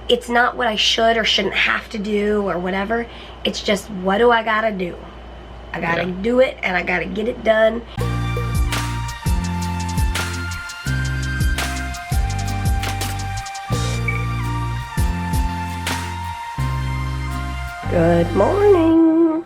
it's not what I should or shouldn't have to do or whatever. It's just, what do I gotta do? I gotta do it, and I gotta get it done. Good morning.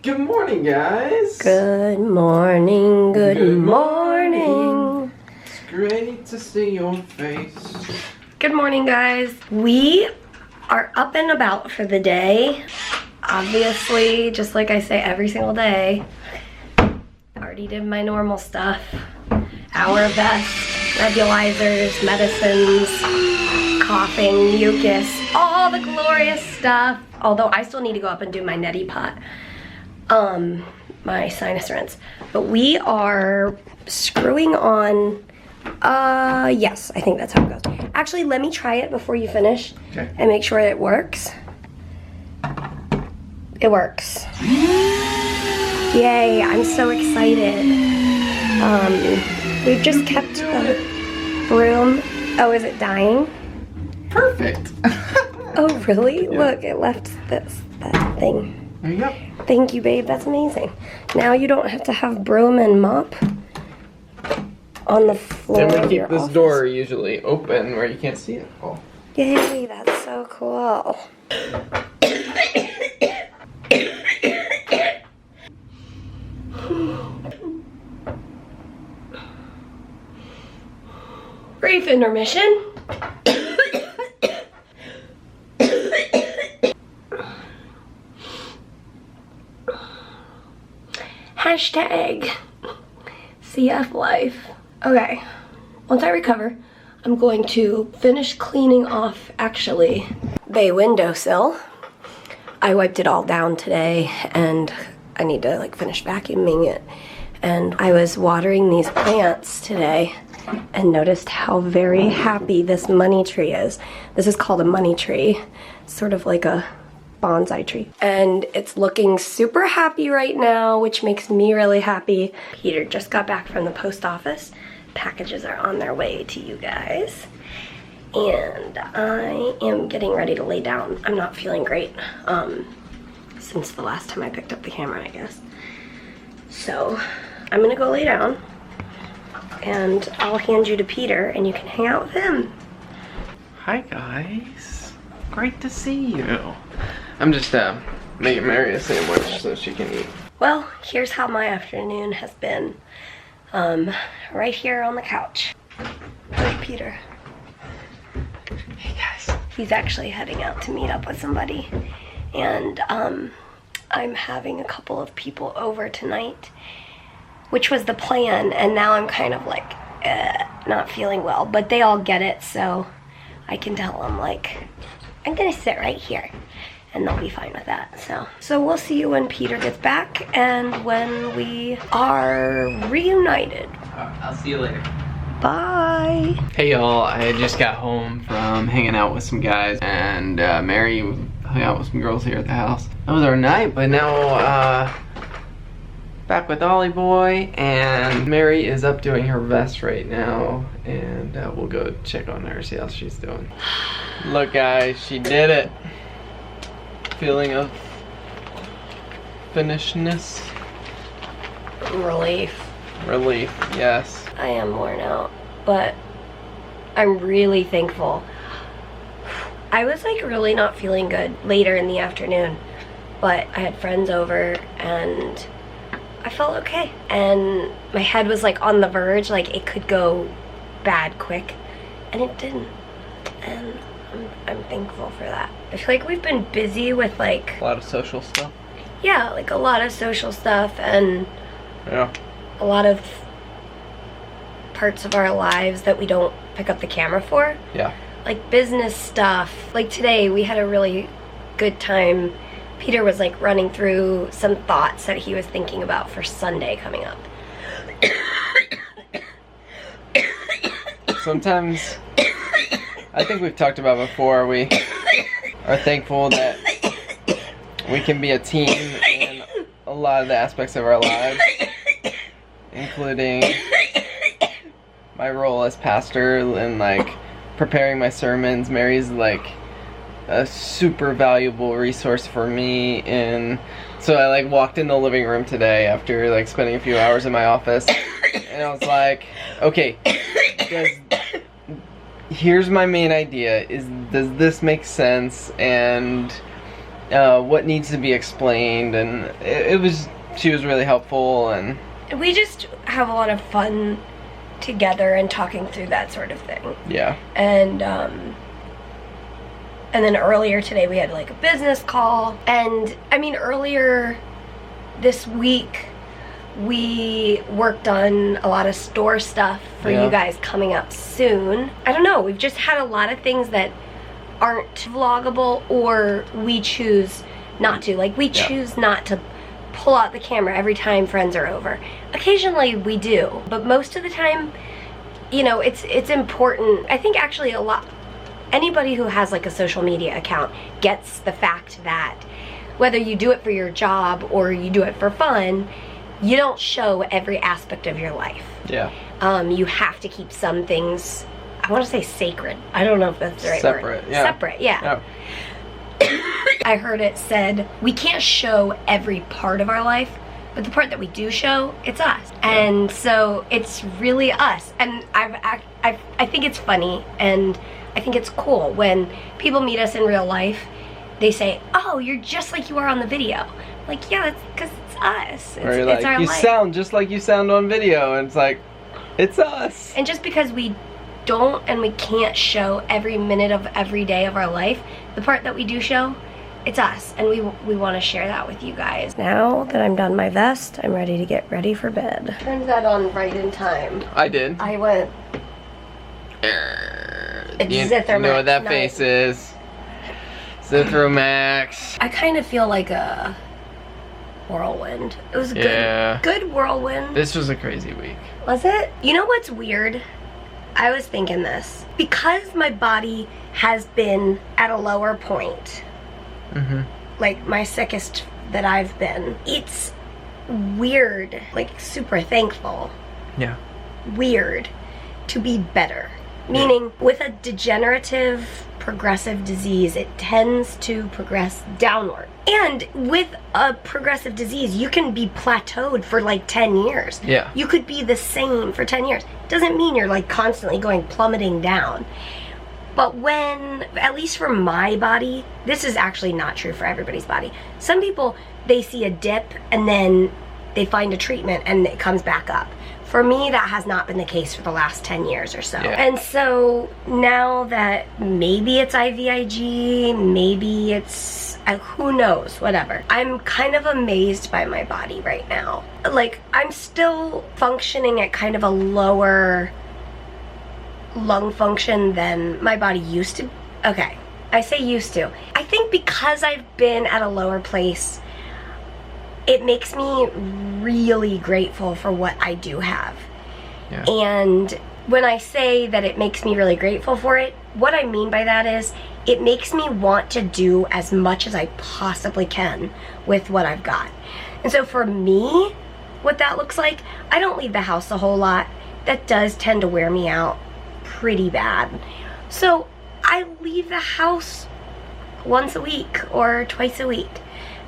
Good morning, guys. Good morning, good morning. It's great to see your face. Good morning, guys. We are up and about for the day. Obviously, just like I say every single day, already did my normal stuff. Hour vest, nebulizers, medicines, coughing, mucus, all the glorious stuff. Although I still need to go up and do my neti pot, my sinus rinse. But we are screwing on, yes, I think that's how it goes. Actually, let me try it before you finish and make sure it works. It works. Yay, I'm so excited. We've just kept the broom. Oh, is it dying? Perfect. Oh, really? Yeah. Look, it left that thing. There you go. Thank you, babe. That's amazing. Now you don't have to have broom and mop on the floor And we of keep your this office. door usually open where you can't see it. Oh. Yay, that's so cool. Brief intermission. Hashtag CF life. Okay, once I recover, I'm going to finish cleaning off, actually, bay windowsill. I wiped it all down today, and I need to like finish vacuuming it. And I was watering these plants today and noticed how very happy this money tree is. This is called a money tree, sort of like a bonsai tree. And it's looking super happy right now, which makes me really happy. Peter just got back from the post office. Packages are on their way to you guys. And I am getting ready to lay down. I'm not feeling great since the last time I picked up the camera, I guess. So I'm gonna go lay down and I'll hand you to Peter and you can hang out with him. Hi, guys. Great to see you. I'm just making Mary a sandwich so she can eat. Well, here's how my afternoon has been. Right here on the couch. Where's Peter? Hey, guys. He's actually heading out to meet up with somebody. And I'm having a couple of people over tonight, which was the plan, and now I'm kind of like not feeling well, but they all get it, so I can tell them like, I'm gonna sit right here. And they'll be fine with that, so we'll see you when Peter gets back and when we are reunited. I'll see you later. Bye. Hey, y'all. I just got home from hanging out with some guys, and Mary hung out with some girls here at the house. That was our night, but now back with Ollie Boy, and Mary is up doing her vest right now, and we'll go check on her, see how she's doing. Look, guys, she did it. Feeling of finishedness? Relief. Relief, yes. I am worn out, but I'm really thankful. I was like really not feeling good later in the afternoon, but I had friends over and I felt okay. And my head was like on the verge, like it could go bad quick, and it didn't. And I'm thankful for that. I feel like we've been busy with like A lot of social stuff. Yeah, like a lot of social stuff and Yeah. a lot of parts of our lives that we don't pick up the camera for. Yeah. Like business stuff. Like today we had a really good time. Peter was like running through some thoughts that he was thinking about for Sunday coming up. Sometimes, I think we've talked about before, we are thankful that we can be a team in a lot of the aspects of our lives, including my role as pastor and like preparing my sermons. Mary's like a super valuable resource for me. And so I like walked in the living room today after like spending a few hours in my office, and I was like, okay, here's my main idea, does this make sense, and what needs to be explained. And she was really helpful, and we just have a lot of fun together and talking through that sort of thing. Yeah. And then earlier today we had like a business call, and I mean earlier this week we worked on a lot of store stuff for you guys coming up soon. I don't know, we've just had a lot of things that aren't vloggable, or we choose not to. Like we choose not to pull out the camera every time friends are over. Occasionally we do, but most of the time, you know, it's important. I think actually anybody who has like a social media account gets the fact that whether you do it for your job or you do it for fun, you don't show every aspect of your life. Yeah. You have to keep some things, I want to say sacred. I don't know if that's the right word. Separate, yeah. Separate, yeah. I heard it said, we can't show every part of our life, but the part that we do show, it's us. Yeah. And so it's really us. And I think it's funny, and I think it's cool when people meet us in real life, they say, oh, you're just like you are on the video. Like, yeah, that's because it's us. It's like, our you life. sound just like you sound on video, and it's like, it's us. And just because we don't and we can't show every minute of every day of our life, the part that we do show, it's us, and we want to share that with you guys. Now that I'm done my vest, I'm ready to get ready for bed. Turned that on right in time. I did. I went. You know what that face is. Zithromax. I kind of feel like a whirlwind. It was a good whirlwind. This was a crazy week. Was it? You know what's weird? I was thinking this. Because my body has been at a lower point, like my sickest that I've been, it's weird, like super thankful. Yeah. Weird to be better. Meaning, with a degenerative, progressive disease, it tends to progress downward. And with a progressive disease, you can be plateaued for like 10 years. Yeah. You could be the same for 10 years. Doesn't mean you're like constantly going plummeting down. But when, at least for my body, this is actually not true for everybody's body. Some people, they see a dip and then they find a treatment and it comes back up. For me, that has not been the case for the last 10 years or so. Yeah. And so now that maybe it's IVIG, maybe it's, who knows, whatever. I'm kind of amazed by my body right now. Like, I'm still functioning at kind of a lower lung function than my body used to. Okay, I say used to. I think because I've been at a lower place, it makes me really grateful for what I do have. Yeah. And when I say that it makes me really grateful for it, what I mean by that is it makes me want to do as much as I possibly can with what I've got. And so for me, what that looks like, I don't leave the house a whole lot. That does tend to wear me out pretty bad. So I leave the house once a week or twice a week.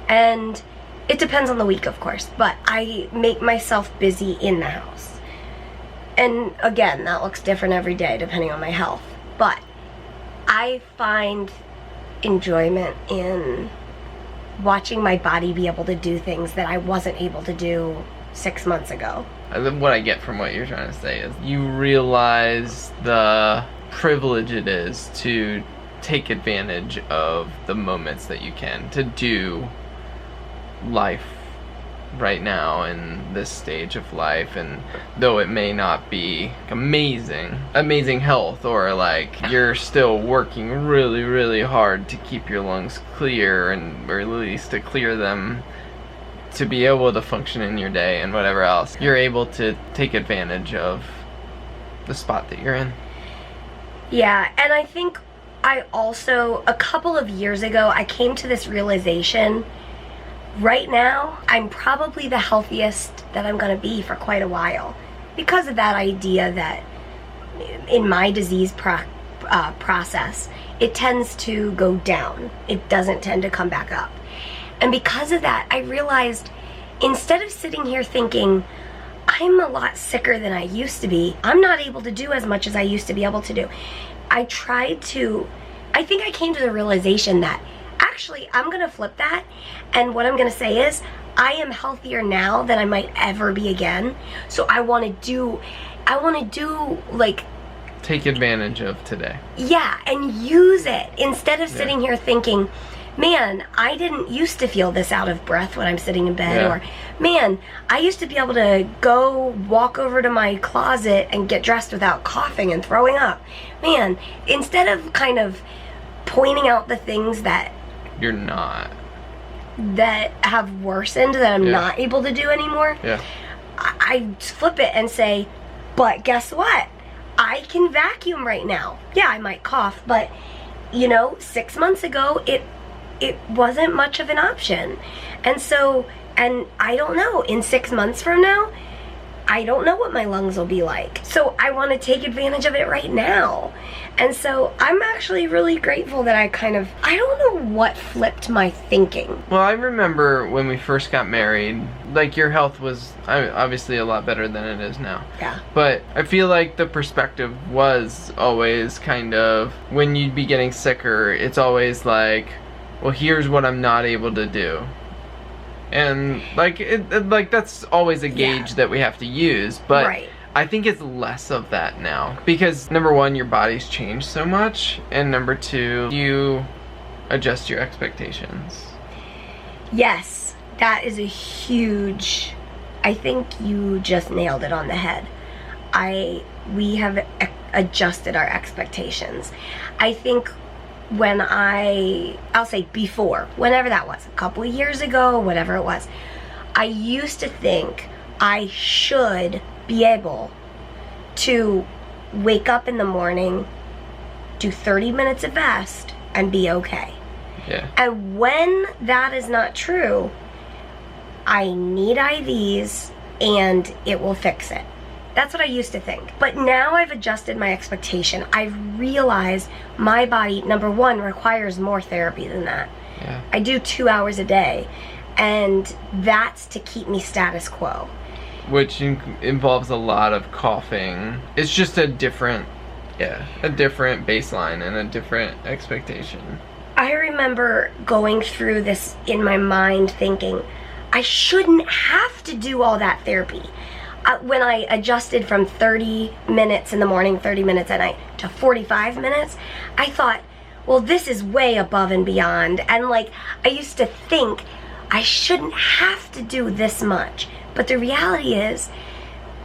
And it depends on the week, of course, but I make myself busy in the house. And again, that looks different every day depending on my health. But I find enjoyment in watching my body be able to do things that I wasn't able to do 6 months ago. What I get from what you're trying to say is you realize the privilege it is to take advantage of the moments that you can, to do life right now in this stage of life. And though it may not be amazing health, or like you're still working really hard to keep your lungs clear, and or at least to clear them to be able to function in your day and whatever else, you're able to take advantage of the spot that you're in. Yeah, and I think I also, a couple of years ago, I came to this realization. Right now, I'm probably the healthiest that I'm going to be for quite a while, because of that idea that in my disease process, it tends to go down. It doesn't tend to come back up. And because of that, I realized instead of sitting here thinking, I'm a lot sicker than I used to be, I'm not able to do as much as I used to be able to do. I think I came to the realization that actually I'm gonna flip that, and what I'm gonna say is, I am healthier now than I might ever be again. So I wanna do like, take advantage of today. Yeah, and use it instead of sitting here thinking, man, I didn't used to feel this out of breath when I'm sitting in bed, or man, I used to be able to go walk over to my closet and get dressed without coughing and throwing up. Man, instead of kind of pointing out the things that you're not, that have worsened, that I'm not able to do anymore, I flip it and say, but guess what? I can vacuum right now. Yeah, I might cough, but you know, 6 months ago, it wasn't much of an option. And so, and I don't know, in 6 months from now, I don't know what my lungs will be like. So I want to take advantage of it right now. And so I'm actually really grateful that I don't know what flipped my thinking. Well, I remember when we first got married, like, your health was obviously a lot better than it is now. Yeah. But I feel like the perspective was always kind of, when you'd be getting sicker, it's always like, well, here's what I'm not able to do. And like that's always a gauge that we have to use, but I think it's less of that now, because number one, your body's changed so much, and number two, you adjust your expectations. Yes, that is a huge, I think you just nailed it on the head. We have adjusted our expectations. I think when I'll say before, whenever that was, a couple of years ago, whatever it was, I used to think I should be able to wake up in the morning, do 30 minutes of vest, and be okay. Yeah. And when that is not true, I need IVs and it will fix it. That's what I used to think. But now I've adjusted my expectation. I've realized my body, number one, requires more therapy than that. Yeah. I do 2 hours a day, and that's to keep me status quo. Which involves a lot of coughing. It's just a different baseline and a different expectation. I remember going through this in my mind thinking, I shouldn't have to do all that therapy. When I adjusted from 30 minutes in the morning, 30 minutes at night, to 45 minutes, I thought, well, this is way above and beyond. And like, I used to think I shouldn't have to do this much. But the reality is,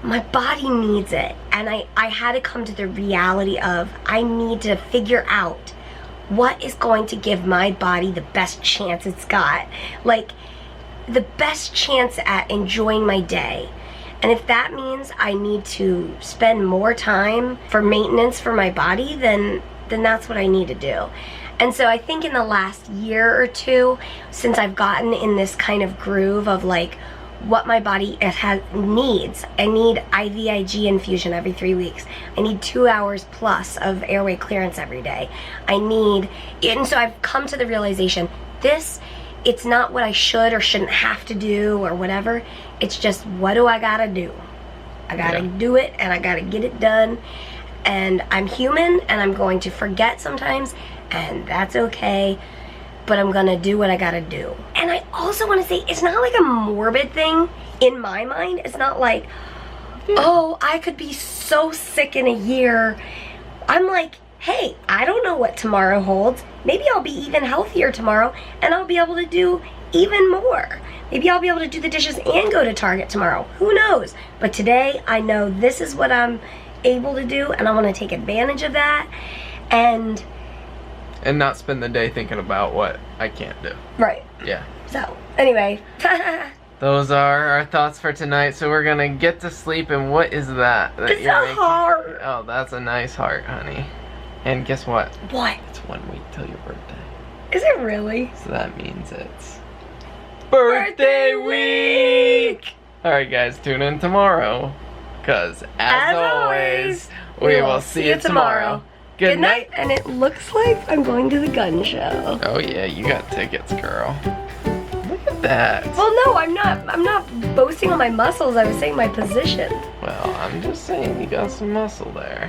my body needs it. And I had to come to the reality of, I need to figure out what is going to give my body the best chance it's got. Like, the best chance at enjoying my day. And if that means I need to spend more time for maintenance for my body, then that's what I need to do. And so I think in the last year or two, since I've gotten in this kind of groove of like what my body needs, I need IVIG infusion every 3 weeks. I need 2 hours plus of airway clearance every day. And so I've come to the realization, it's not what I should or shouldn't have to do or whatever. It's just, what do I gotta do? I gotta do it, and I gotta get it done. And I'm human, and I'm going to forget sometimes, and that's okay. But I'm gonna do what I gotta do. And I also wanna say, it's not like a morbid thing in my mind. It's not like, oh, I could be so sick in a year. I'm like, hey, I don't know what tomorrow holds. Maybe I'll be even healthier tomorrow, and I'll be able to do even more. Maybe I'll be able to do the dishes and go to Target tomorrow. Who knows? But today, I know this is what I'm able to do, and I want to take advantage of that, and not spend the day thinking about what I can't do. Right. Yeah. So, anyway. Those are our thoughts for tonight. So we're gonna get to sleep, and what is that It's a heart. Oh, that's a nice heart, honey. And guess what? What? It's 1 week till your birthday. Is it really? So that means it's birthday week! Alright guys, tune in tomorrow. Because as always, we will see you tomorrow. Good night. And it looks like I'm going to the gun show. Oh yeah, you got tickets, girl. Look at that. Well, no, I'm not boasting on my muscles. I was saying my position. Well, I'm just saying you got some muscle there.